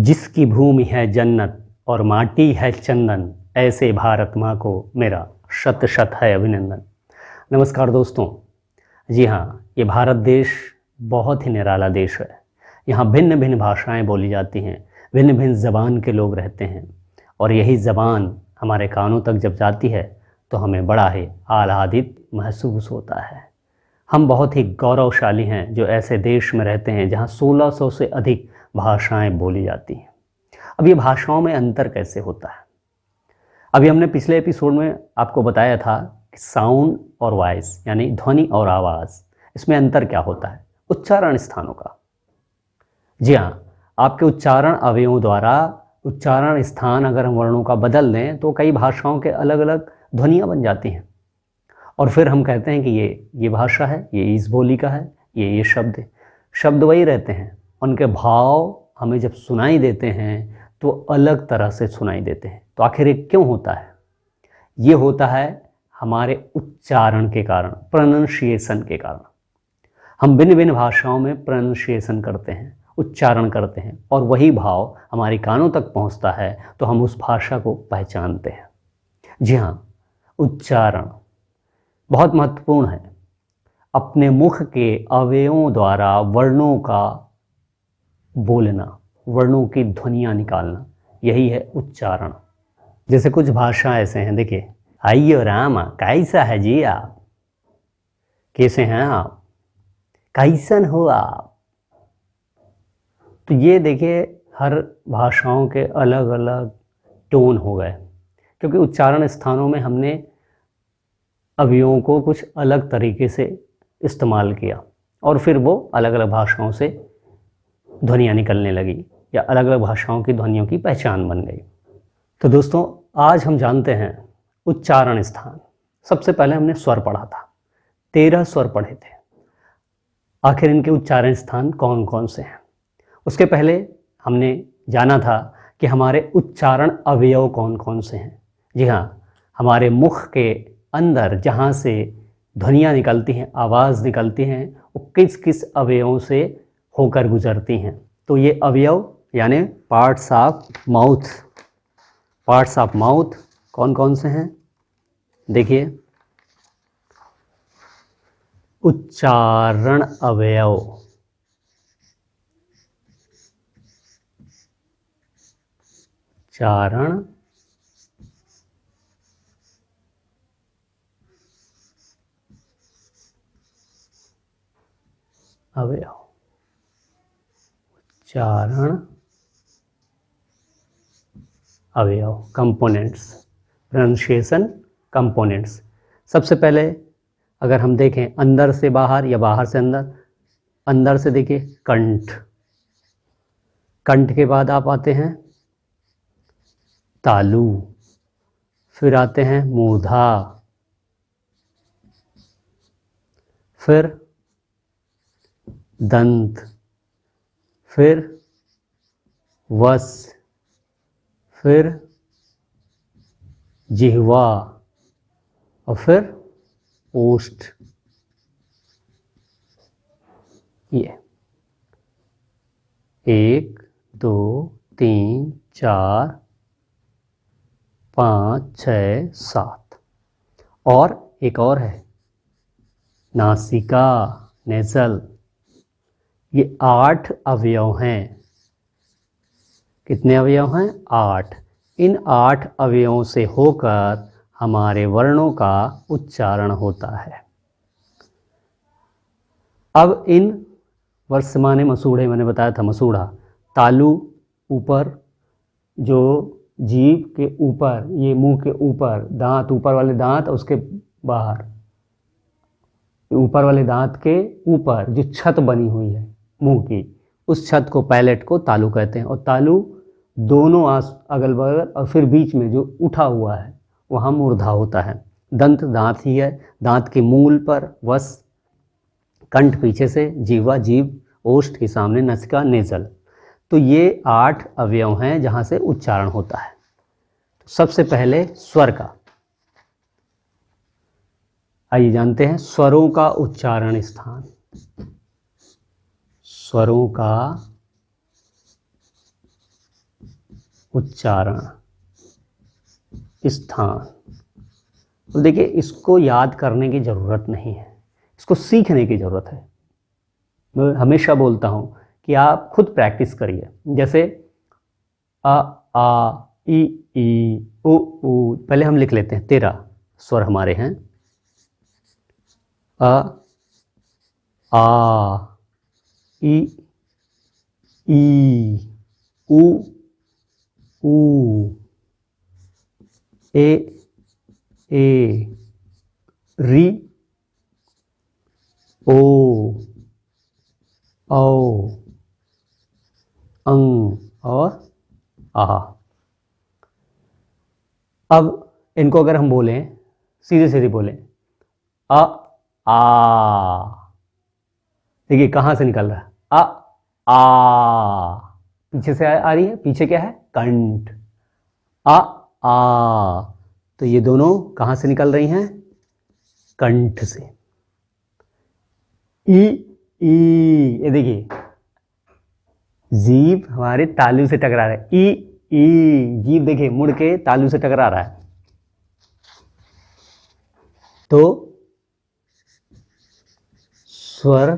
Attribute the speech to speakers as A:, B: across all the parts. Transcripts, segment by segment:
A: जिसकी भूमि है जन्नत और माटी है चंदन, ऐसे भारत माँ को मेरा शत शत है अभिनंदन। नमस्कार दोस्तों। जी हाँ, ये भारत देश बहुत ही निराला देश है। यहाँ भिन्न भिन्न भाषाएं बोली जाती हैं, भिन्न भिन्न ज़बान के लोग रहते हैं और यही ज़बान हमारे कानों तक जब जाती है तो हमें बड़ा ही आह्लादित महसूस होता है। हम बहुत ही गौरवशाली हैं जो ऐसे देश में रहते हैं जहाँ 1600 से अधिक भाषाएं बोली जाती हैं। अब ये भाषाओं में अंतर कैसे होता है? अभी हमने पिछले एपिसोड में आपको बताया था कि साउंड और वॉइस यानी ध्वनि और आवाज़, इसमें अंतर क्या होता है? उच्चारण स्थानों का। जी हाँ, आपके उच्चारण अवयवों द्वारा उच्चारण स्थान अगर हम वर्णों का बदल दें तो कई भाषाओं के अलग अलग ध्वनियाँ बन जाती हैं और फिर हम कहते हैं कि ये भाषा है, ये इस बोली का है, ये शब्द है। शब्द वही रहते हैं, उनके भाव हमें जब सुनाई देते हैं तो अलग तरह से सुनाई देते हैं। तो आखिर ये क्यों होता है? ये होता है हमारे उच्चारण के कारण, प्रोनंसिएशन के कारण। हम भिन्न भिन्न भाषाओं में प्रोनंसिएशन करते हैं, उच्चारण करते हैं और वही भाव हमारे कानों तक पहुंचता है तो हम उस भाषा को पहचानते हैं। जी हाँ, उच्चारण बहुत महत्वपूर्ण है। अपने मुख के अवयवों द्वारा वर्णों का बोलना, वर्णों की ध्वनियाँ निकालना, यही है उच्चारण। जैसे कुछ भाषा ऐसे हैं, देखिए, आइयो रामा कैसा है जी आप, कैसे हैं आप, कैसन हो आप। तो ये देखिए हर भाषाओं के अलग अलग टोन हो गए क्योंकि उच्चारण स्थानों में हमने अवयवों को कुछ अलग तरीके से इस्तेमाल किया और फिर वो अलग अलग भाषाओं से ध्वनियाँ निकलने लगी या अलग अलग भाषाओं की ध्वनियों की पहचान बन गई। तो दोस्तों, आज हम जानते हैं उच्चारण स्थान। सबसे पहले हमने स्वर पढ़ा था, 13 स्वर पढ़े थे। आखिर इनके उच्चारण स्थान कौन कौन से हैं? उसके पहले हमने जाना था कि हमारे उच्चारण अवयव कौन कौन से हैं। जी हाँ, हमारे मुख के अंदर जहाँ से ध्वनियाँ निकलती हैं, आवाज़ निकलती हैं, वो किस किस अवयवों से होकर गुजरती हैं। तो ये अवयव यानी पार्ट्स ऑफ माउथ कौन कौन से हैं? देखिए, उच्चारण अवयव, उच्चारण अवयव, उच्चारण अवयव, कंपोनेंट्स, प्रोनंसिएशन कंपोनेंट्स। सबसे पहले अगर हम देखें अंदर से बाहर या बाहर से अंदर, अंदर से देखिए कंठ, कंठ के बाद आप आते हैं तालु, फिर आते हैं मूर्धा, फिर दंत, फिर वस, फिर जिह्वा और फिर ओष्ठ। ये 1 2 3 4 5 6 7 और एक और है नासिका, नेज़ल। ये 8 अवयव हैं। कितने अवयव हैं? 8। इन 8 अवयवों से होकर हमारे वर्णों का उच्चारण होता है। अब इन वर्तमाने मसूड़े, मैंने बताया था मसूड़ा, तालु ऊपर, जो जीभ के ऊपर, ये मुंह के ऊपर, दांत, ऊपर वाले दांत, उसके बाहर, ऊपर वाले दांत के ऊपर जो छत बनी हुई है मुंह की, उस छत को, पैलेट को तालु कहते हैं। और तालु दोनों अगल बगल और फिर बीच में जो उठा हुआ है वहाँ मूर्धा होता है। दंत दांत ही है, दांत के मूल पर वस, कंठ पीछे से, जीवा जीभ, ओष्ठ के सामने नासिका, नेज़ल। तो ये 8 अवयव हैं जहाँ से उच्चारण होता है। तो सबसे पहले स्वर का आइए जानते हैं, स्वरों का उच्चारण स्थान। स्वरों का उच्चारण स्थान। तो देखिए, इसको याद करने की ज़रूरत नहीं है, इसको सीखने की ज़रूरत है। मैं हमेशा बोलता हूँ कि आप खुद प्रैक्टिस करिए। जैसे अ, आ, ई, उ, पहले हम लिख लेते हैं। 13 स्वर हमारे हैं। अ, आ, ई, उ, ए, री, ओ, औ, अंग और आहा। अब इनको अगर हम बोलें, सीधे सीधे बोलें, अ, आ, देखिए कहाँ से निकल रहा है, आ, पीछे से आ रही है। पीछे क्या है, कंठ। आ, तो ये दोनों कहाँ से निकल रही हैं, कंठ से। ई, ये देखिए जीभ हमारे तालू से टकरा रहा है। ई, जीभ देखिए मुड़ के तालू से टकरा रहा है। तो स्वर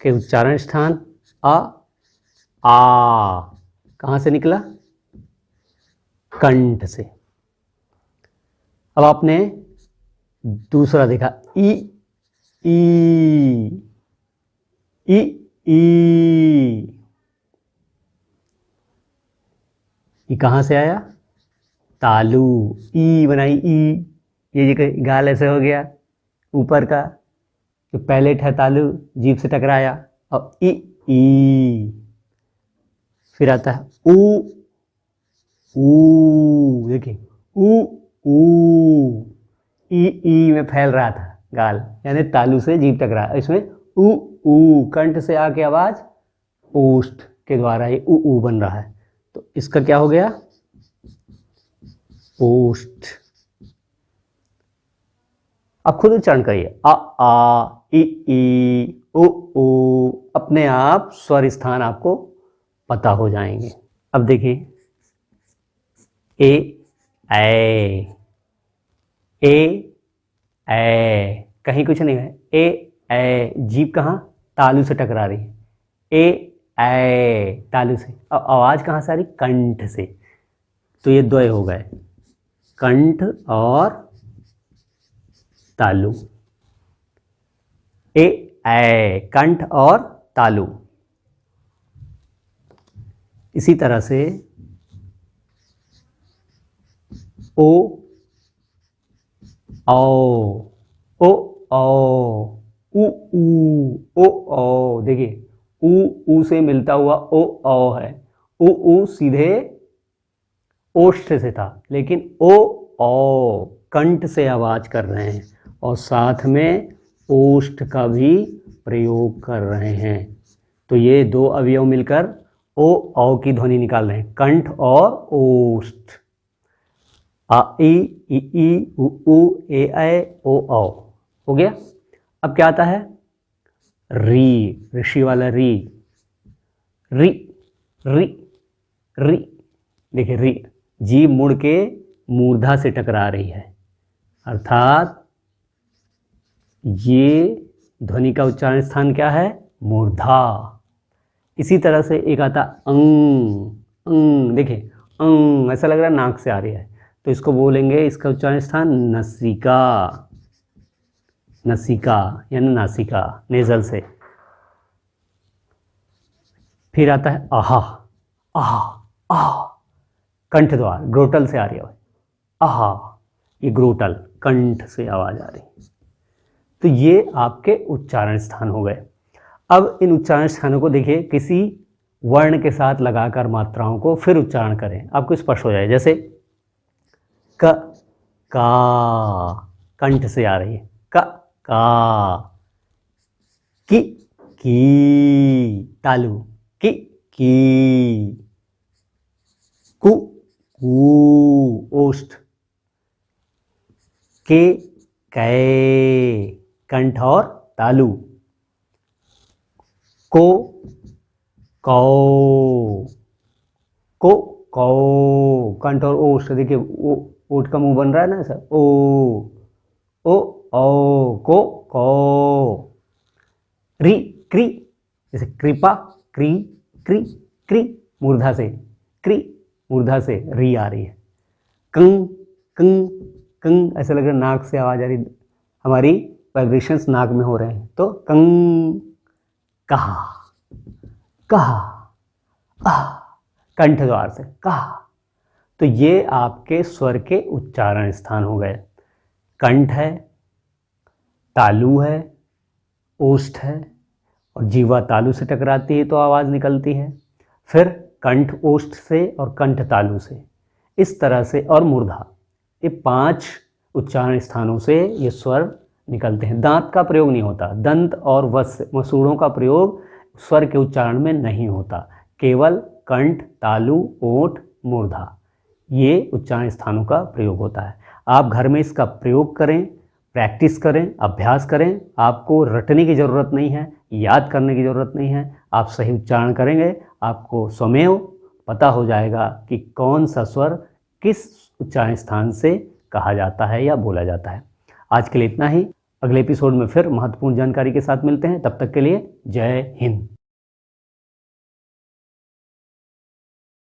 A: के उच्चारण स्थान आ, कहाँ से निकला, कंठ से। अब आपने दूसरा देखा, ई, ई, ये कहाँ से आया, तालू। ई बनाई, ई, ये गाल ऐसे हो गया ऊपर का, जो पैलेट है तालू, जीभ से टकराया। और ई, फिर आता है ऊ, देखिए ऊ, ई में फैल रहा था गाल, यानी तालू से जीभ टकरा। इसमें ऊ, कंठ से आके आवाज ओष्ठ के द्वारा ये ऊ बन रहा है। तो इसका क्या हो गया, ओष्ठ। अब खुद उच्चारण करिए, आ, ई, उ, अपने आप स्वर स्थान आपको पता हो जाएंगे। अब देखिए, ए, कहीं कुछ नहीं है। ए, जीभ कहाँ, तालू से टकरा रही है। तालू से। अब आवाज कहाँ से आ रही, कंठ से। तो ये द्वय हो गए, कंठ और तालु। कंठ और तालु। इसी तरह से ओ, ओ, ऊ, देखिए ऊ से मिलता हुआ ओ है। ऊ सीधे ओष्ठ से था, लेकिन ओ कंठ से आवाज कर रहे हैं और साथ में ओष्ठ का भी प्रयोग कर रहे हैं। तो ये दो अवयव मिलकर ओ की ध्वनि निकाल रहे हैं, कंठ और ओष्ठ। आ, ई, उ, ए, ओ हो गया। अब क्या आता है, री, ऋषि वाला री, री, री, री। देखिए री, जीभ मुड़ के मूर्धा से टकरा रही है, अर्थात ये ध्वनि का उच्चारण स्थान क्या है, मूर्धा। इसी तरह से एक आता अंग, देखिए अंग ऐसा लग रहा है नाक से आ रही है, तो इसको बोलेंगे, इसका उच्चारण स्थान नसिका, नसिका यानी नासिका, नेजल से। फिर आता है आहा, आहा, कंठ द्वार, ग्रोटल से आ रही है आहा, ये ग्रोटल कंठ से आवाज आ रही। तो ये आपके उच्चारण स्थान हो गए। अब इन उच्चारण स्थानों को देखिए, किसी वर्ण के साथ लगाकर मात्राओं को फिर उच्चारण करें, आपको स्पष्ट हो जाए। जैसे क, का, कंठ से आ रही है, का, की, तालु, की, कु, ओष्ठ, कै, कंठ और तालु, को, कौ, कंठ और ओष्ठ देखिए, ओठ का मुंह बन रहा है ना सर, ओ को, री, क्री, जैसे कृपा, क्री, क्री, क्री, मूर्धा से, क्री, मूर्धा से री आ रही है। कंग, कंग, कंग, ऐसा लग रहा है नाक से आवाज आ रही, हमारी वाइब्रेशंस नाक में हो रहे हैं, तो कंग, कहा, कहा, कंठ द्वार से कहा। तो ये आपके स्वर के उच्चारण स्थान हो गए। कंठ है, तालु है, ओष्ठ है, और जीवा तालु से टकराती है तो आवाज़ निकलती है। फिर कंठ ओष्ठ से और कंठ तालु से, इस तरह से, और मूर्धा, ये 5 उच्चारण स्थानों से ये स्वर निकलते हैं। दांत का प्रयोग नहीं होता, दंत और मसूड़ों का प्रयोग स्वर के उच्चारण में नहीं होता, केवल कंठ, तालु, ओठ, मूर्धा, ये उच्चारण स्थानों का प्रयोग होता है। आप घर में इसका प्रयोग करें, प्रैक्टिस करें, अभ्यास करें। आपको रटने की ज़रूरत नहीं है, याद करने की ज़रूरत नहीं है। आप सही उच्चारण करेंगे, आपको स्वमेव पता हो जाएगा कि कौन सा स्वर किस उच्चारण स्थान से कहा जाता है या बोला जाता है। आज के लिए इतना ही। अगले एपिसोड में फिर महत्वपूर्ण जानकारी के साथ मिलते हैं। तब तक के लिए जय हिंद।